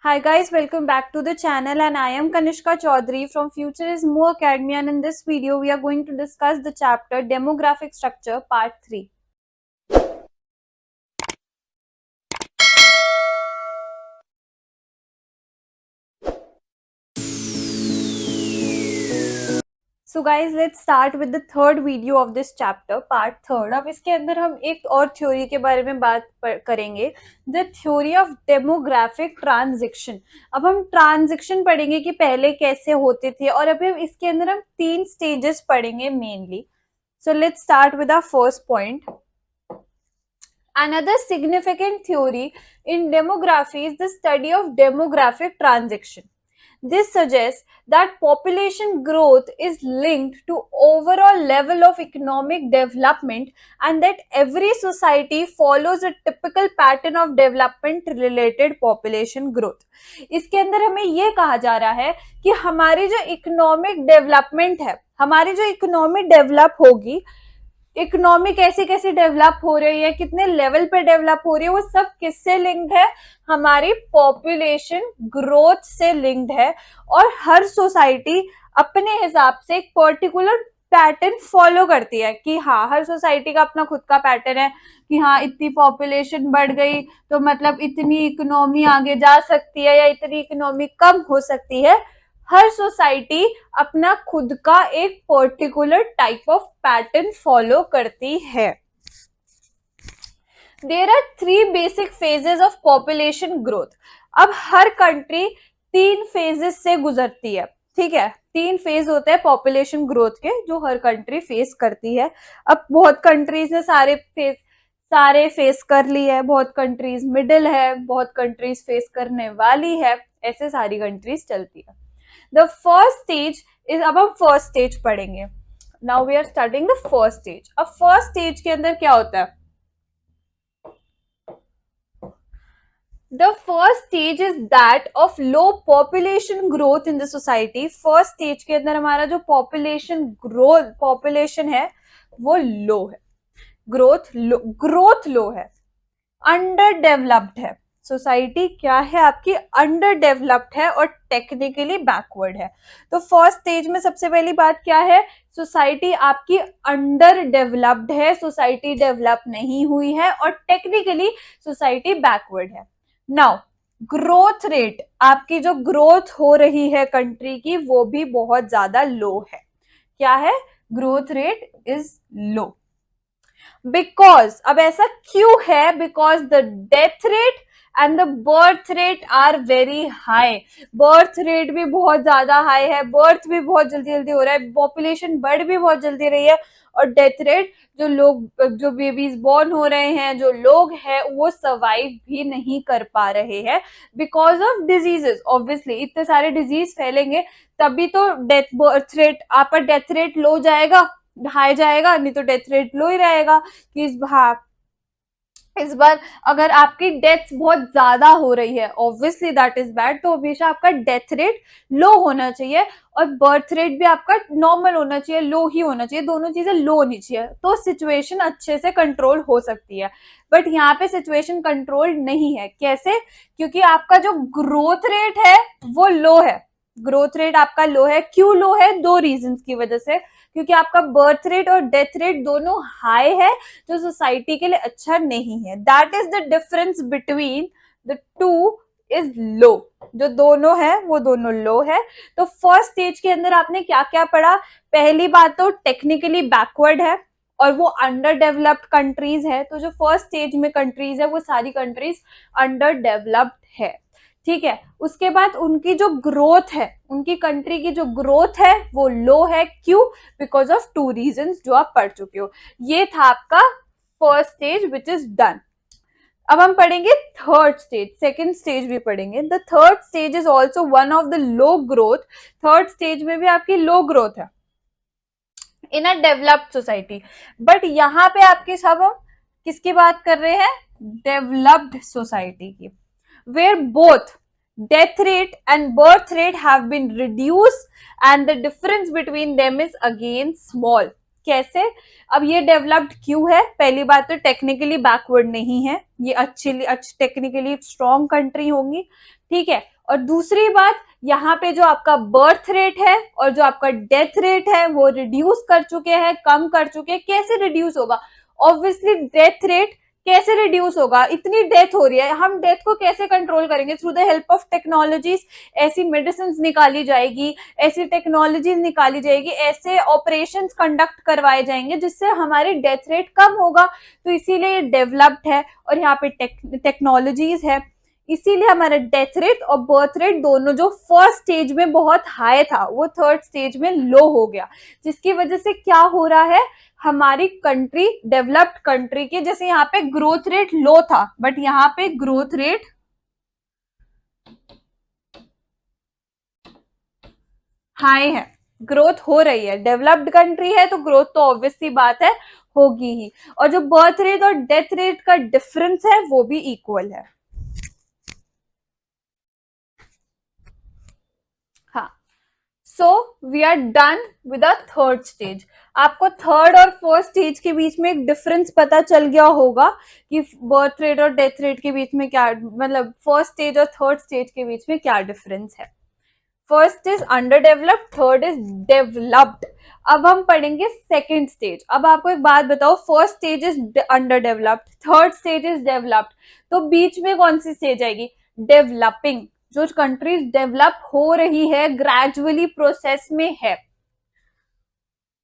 Hi guys, welcome back to the channel and I am Kanishka Chaudhary from Future is More Academy, and in this video we are going to discuss the chapter Demographic Structure Part 3. So guys, let's start with the third video of this chapter, part third. अब इसके अंदर हम एक और theory के बारे में बात करेंगे, the theory of demographic transition. अब हम ट्रांजिशन पढ़ेंगे कि पहले कैसे होते थे, और अभी इसके अंदर हम 3 स्टेजेस पढ़ेंगे mainly. So let's start with our first point. Another significant theory in demography is the study of demographic transition. This suggests that population growth is linked to overall level of economic development and that every society follows a typical pattern of development related population growth. इसके अंदर हमें ये कहा जा रहा है कि हमारी जो इकोनॉमिक डेवलपमेंट है, हमारी जो इकोनॉमी डेवलप होगी, इकोनॉमी कैसे कैसे डेवलप हो रही है, कितने लेवल पे डेवलप हो रही है, वो सब किससे लिंक्ड है? हमारी पॉपुलेशन ग्रोथ से लिंक्ड है. और हर सोसाइटी अपने हिसाब से एक पर्टिकुलर पैटर्न फॉलो करती है कि हाँ, हर सोसाइटी का अपना खुद का पैटर्न है कि हाँ, इतनी पॉपुलेशन बढ़ गई तो मतलब इतनी इकोनॉमी आगे जा सकती है या इतनी इकोनॉमी कम हो सकती है. हर सोसाइटी अपना खुद का एक particular type of pattern follow करती है. There are 3 basic phases of population growth. अब हर कंट्री 3 फेजेस से गुजरती है, ठीक है. 3 फेज होते हैं पॉपुलेशन ग्रोथ के जो हर कंट्री फेस करती है. अब बहुत कंट्रीज ने सारे फेस कर ली है, बहुत कंट्रीज मिडिल है, बहुत कंट्रीज फेस करने वाली है, ऐसे सारी कंट्रीज चलती है. The first stage is, अब हम फर्स्ट स्टेज पढ़ेंगे. Now we are starting the first stage. अब फर्स्ट स्टेज के अंदर क्या होता है? The first stage is that of low population growth in the society. First stage के अंदर हमारा जो पॉपुलेशन है वो लो है, ग्रोथ लो है, अंडर डेवलप्ड है. सोसाइटी क्या है आपकी? अंडर डेवलप्ड है और टेक्निकली बैकवर्ड है. तो फर्स्ट स्टेज में सबसे पहली बात क्या है? सोसाइटी आपकी अंडर डेवलप्ड है, सोसाइटी डेवलप नहीं हुई है और टेक्निकली सोसाइटी बैकवर्ड है. नाउ ग्रोथ रेट, आपकी जो ग्रोथ हो रही है कंट्री की, वो भी बहुत ज्यादा लो है. क्या है? Growth rate is low. Because, अब ऐसा क्यों है? Because the death rate and the birth rate are very high. Birth rate भी बहुत ज्यादा हाई है, बर्थ भी बहुत जल्दी जल्दी हो रहा है, पॉपुलेशन बढ़ भी बहुत जल्दी रही है, और डेथ रेट, जो बेबीज बोर्न हो रहे हैं, जो लोग हैं, वो सर्वाइव भी नहीं कर पा रहे हैं बिकॉज ऑफ डिजीजेस. ऑब्वियसली इतने सारे डिजीज फैलेंगे तभी तो बर्थ रेट, आपका डेथ रेट लो जाएगा, हाई जाएगा, नहीं तो डेथ रेट लो ही रहेगा. कि इस बार अगर आपकी डेथ बहुत ज्यादा हो रही है, ऑब्वियसली दैट इज बैड, तो हमेशा आपका डेथ रेट लो होना चाहिए और बर्थ रेट भी आपका नॉर्मल होना चाहिए, लो ही होना चाहिए, दोनों चीजें लो होनी चाहिए, तो सिचुएशन अच्छे से कंट्रोल हो सकती है. बट यहाँ पे सिचुएशन कंट्रोल नहीं है. कैसे? क्योंकि आपका जो ग्रोथ रेट है वो लो है. ग्रोथ रेट आपका लो है. क्यों लो है? 2 रीजंस की वजह से. क्योंकि आपका बर्थ रेट और डेथ रेट दोनों हाई है, जो सोसाइटी के लिए अच्छा नहीं है. That is the difference between the two is low. जो दोनों है वो दोनों लो है. तो फर्स्ट स्टेज के अंदर आपने क्या क्या पढ़ा? पहली बात तो टेक्निकली बैकवर्ड है और वो अंडर डेवलप्ड कंट्रीज है. तो जो फर्स्ट स्टेज में कंट्रीज है वो सारी कंट्रीज अंडर डेवलप्ड है, ठीक है. उसके बाद उनकी जो ग्रोथ है, उनकी कंट्री की जो ग्रोथ है वो लो है. क्यों? बिकॉज ऑफ 2 रीजंस जो आप पढ़ चुके हो. ये था आपका first stage which is done. अब हम पढ़ेंगे थर्ड स्टेज, सेकेंड स्टेज भी पढ़ेंगे. The third stage is also one of the low growth. Third stage में भी आपकी लो ग्रोथ है इन अ डेवलप्ड सोसाइटी. बट यहाँ पे आपकी सब हम किसकी बात कर रहे हैं? डेवलप्ड सोसाइटी की, where both death rate and birth rate have been reduced and the difference between them is again small. कैसे? अब ये डेवलप्ड क्यों है? पहली बात तो टेक्निकली बैकवर्ड नहीं है, ये अच्छी टेक्निकली स्ट्रॉन्ग कंट्री होंगी, ठीक है. और दूसरी बात, यहाँ पे जो आपका बर्थ रेट है और जो आपका डेथ रेट है वो रिड्यूस कर चुके हैं, कम कर चुके हैं। कैसे रिड्यूस होगा? ऑब्वियसली डेथ रेट कैसे रिड्यूस होगा? इतनी डेथ हो रही है, हम डेथ को कैसे कंट्रोल करेंगे? Through the help of technologies. ऐसी मेडिसिन निकाली जाएगी, ऐसी टेक्नोलॉजी निकाली जाएगी, ऐसे ऑपरेशन कंडक्ट करवाए जाएंगे जिससे हमारी डेथ रेट कम होगा। तो इसीलिए डेवलप्ड है और यहाँ पे टेक्नोलॉजीज है, इसीलिए हमारा डेथ रेट और बर्थ रेट दोनों जो फर्स्ट स्टेज में बहुत हाई था वो थर्ड स्टेज में लो हो गया। जिसकी वजह से क्या हो रहा है, हमारी कंट्री, डेवलप्ड कंट्री के, जैसे यहाँ पे ग्रोथ रेट लो था बट यहाँ पे ग्रोथ रेट हाई है, ग्रोथ हो रही है। डेवलप्ड कंट्री है तो ग्रोथ तो ऑब्वियस सी बात है, होगी ही। और जो बर्थ रेट और डेथ रेट का डिफरेंस है वो भी इक्वल है। हाँ, so we are done with the third stage. आपको थर्ड और फोर्थ स्टेज के बीच में एक डिफरेंस पता चल गया होगा कि बर्थ रेट और डेथ रेट के बीच में क्या, मतलब फर्स्ट स्टेज और थर्ड स्टेज के बीच में क्या डिफरेंस है। First is under developed, third is developed. अब हम पढ़ेंगे सेकेंड स्टेज। अब आपको एक बात बताओ, first stage is under developed, third stage is developed, तो बीच में कौन सी स्टेज आएगी? डेवलपिंग। जो कंट्रीज डेवलप हो रही है, ग्रेजुअली प्रोसेस में है।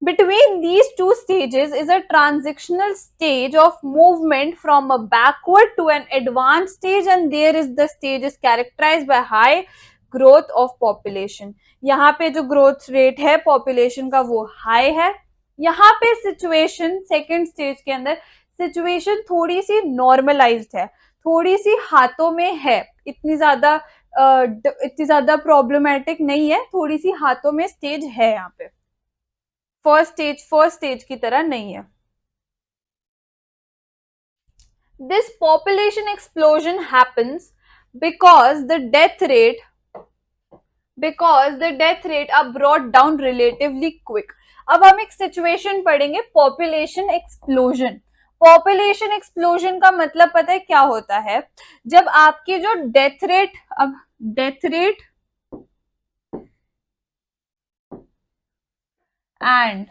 Between these two stages is a transitional stage of movement from a backward to an advanced stage, and there is the stage is characterized by high growth of population. यहाँ पे जो growth rate है population का वो high है। यहाँ पे situation second stage के अंदर situation थोड़ी सी normalized है, थोड़ी सी हाथों में है, इतनी ज्यादा problematic नहीं है, थोड़ी सी हाथों में stage है यहाँ पे। फर्स्ट स्टेज की तरह नहीं है। This population explosion happens because the death rate are brought down relatively quick. अब हम एक सिचुएशन पढ़ेंगे, पॉपुलेशन एक्सप्लोजन। पॉपुलेशन एक्सप्लोजन का मतलब पता है क्या होता है? जब आपकी जो डेथ रेट, अब death rate and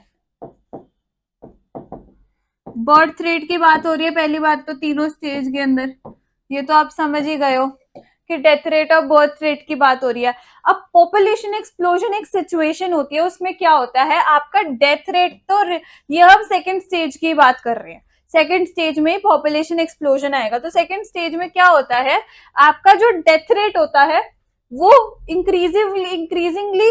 birth rate की बात हो रही है। पहली बात तो तीनों स्टेज के अंदर, ये तो आप समझ ही गए हो कि डेथ रेट और बर्थ रेट की बात हो रही है। अब पॉपुलेशन एक्सप्लोजन एक सिचुएशन होती है, उसमें क्या होता है, आपका डेथ रेट, तो ये हम सेकेंड स्टेज की बात कर रहे हैं, सेकेंड स्टेज में पॉपुलेशन एक्सप्लोजन आएगा। तो सेकेंड स्टेज में क्या होता है, आपका जो डेथ रेट होता है वो इंक्रीजिंगली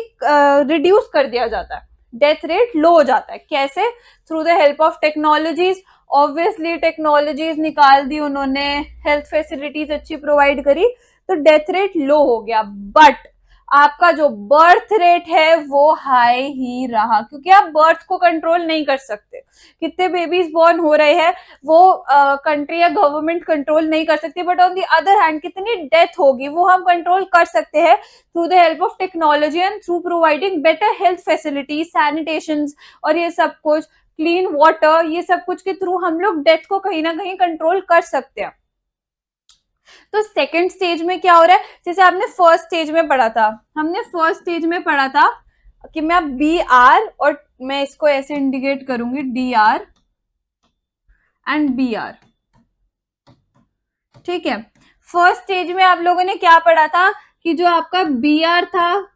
रिड्यूस कर दिया जाता है, डेथ रेट लो हो जाता है। कैसे? Through the help of technologies. Obviously technologies निकाल दी उन्होंने, हेल्थ फैसिलिटीज अच्छी प्रोवाइड करी, तो डेथ रेट लो हो गया। बट आपका जो बर्थ रेट है वो हाई ही रहा, क्योंकि आप बर्थ को कंट्रोल नहीं कर सकते। कितने बेबीज बॉर्न हो रहे हैं वो कंट्री या गवर्नमेंट कंट्रोल नहीं कर सकती, but on the other hand कितनी डेथ होगी वो हम कंट्रोल कर सकते हैं through the help of technology and through providing better health facilities, sanitation और ये सब कुछ, क्लीन वाटर, ये सब कुछ के थ्रू हम लोग डेथ को कहीं ना कहीं कंट्रोल कर सकते हैं। तो सेकेंड स्टेज में क्या हो रहा है, जैसे आपने फर्स्ट स्टेज में पढ़ा था, हमने फर्स्ट स्टेज में पढ़ा था कि मैं बी आर, और मैं इसको ऐसे इंडिकेट करूंगी D R and B R, ठीक है। फर्स्ट स्टेज में आप लोगों ने क्या पढ़ा था कि जो आपका बी आर था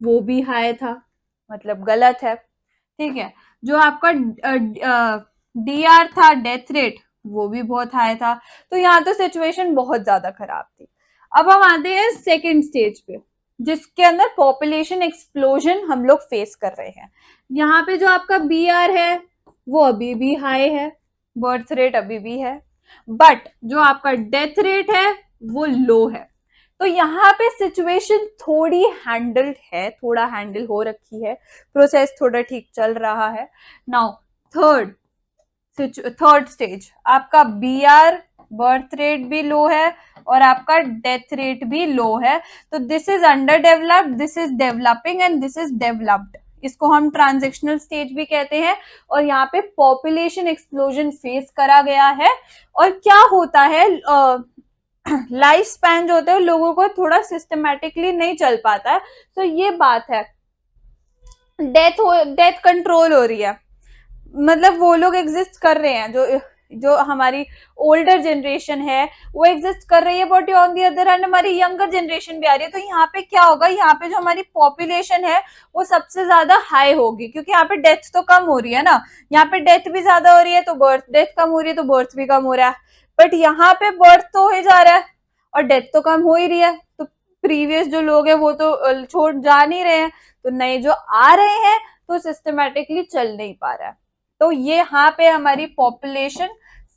वो भी हाई था, मतलब गलत है, ठीक है। जो आपका डी आर था, डेथ रेट, वो भी बहुत हाई था। तो यहाँ तो सिचुएशन बहुत ज्यादा खराब थी। अब हम आते हैं सेकेंड स्टेज पे, जिसके अंदर पॉपुलेशन एक्सप्लोजन हम लोग फेस कर रहे हैं। यहाँ पे जो आपका बी आर है वो अभी भी हाई है, बर्थ रेट अभी भी है, बट जो आपका डेथ रेट है वो लो है। तो यहाँ पे सिचुएशन थोड़ी हैंडल्ड है, थोड़ा हैंडल हो रखी है, प्रोसेस थोड़ा ठीक चल रहा है। नाउ थर्ड स्टेज, आपका बी आर, बर्थ रेट भी लो है और आपका डेथ रेट भी लो है। तो this is under developed, this is developing and this is developed. इसको हम ट्रांजिशनल स्टेज भी कहते हैं। और यहाँ पे पॉपुलेशन एक्सप्लोजन फेस करा गया है। और क्या होता है, लाइफ स्पैन जो होता है लोगों को थोड़ा सिस्टमेटिकली नहीं चल पाता है। तो ये बात है, डेथ कंट्रोल हो रही है, मतलब वो लोग एग्जिस्ट कर रहे हैं, जो जो हमारी ओल्डर जनरेशन है वो एग्जिस्ट कर रही है, but on the other hand हमारी यंगर जनरेशन भी आ रही है। तो यहाँ पे क्या होगा, यहाँ पे जो हमारी पॉपुलेशन है वो सबसे ज्यादा हाई होगी, क्योंकि यहाँ पे डेथ तो कम हो रही है ना, यहाँ पे डेथ भी ज्यादा हो रही है तो बर्थ, डेथ कम हो रही है तो बर्थ भी कम हो रहा है, बट यहाँ पे बर्थ तो हो ही जा रहा है और डेथ तो कम हो ही रही है। तो प्रीवियस जो लोग है वो तो छोड़ जा नहीं रहे हैं, तो नए जो आ रहे हैं तो सिस्टमेटिकली चल नहीं पा रहा है। तो ये यहाँ पे हमारी पॉपुलेशन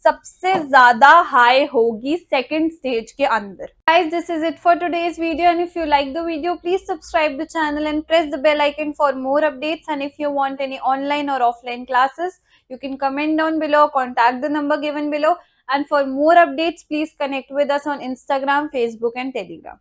सबसे ज्यादा हाई होगी सेकंड स्टेज के अंदर। Guys, this is it for today's video, and if you like the video, please subscribe the channel and press the bell icon for more updates. And if you want any online or offline classes, you can comment down below, contact the number given below, and for more updates, please connect with us on Instagram, Facebook, and Telegram.